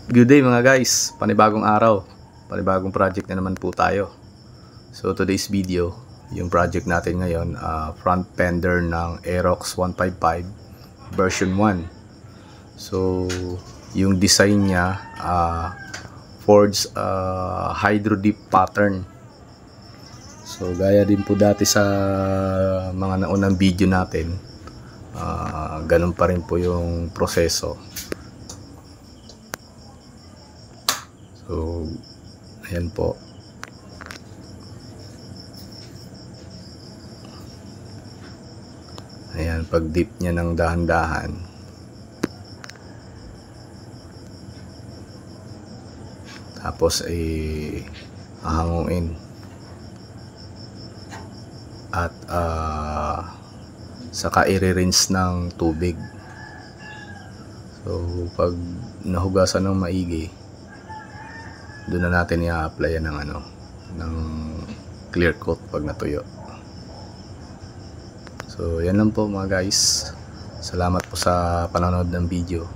Good day mga guys, panibagong araw, panibagong project na naman po tayo. So today's video, yung project natin ngayon, front fender ng Aerox 155 version 1. So yung design niya, forged hydro dip pattern. So gaya din po dati sa mga naunang video natin, ganun pa rin po yung proseso. So, ayan po. Ayan, pag dip niya ng dahan-dahan. Tapos hahanguin. At saka i-rinse ng tubig. So, pag nahugasan ng maigi, doon na natin i-apply ng clear coat pag natuyo. So yan lang po mga guys, salamat po sa panonood ng video.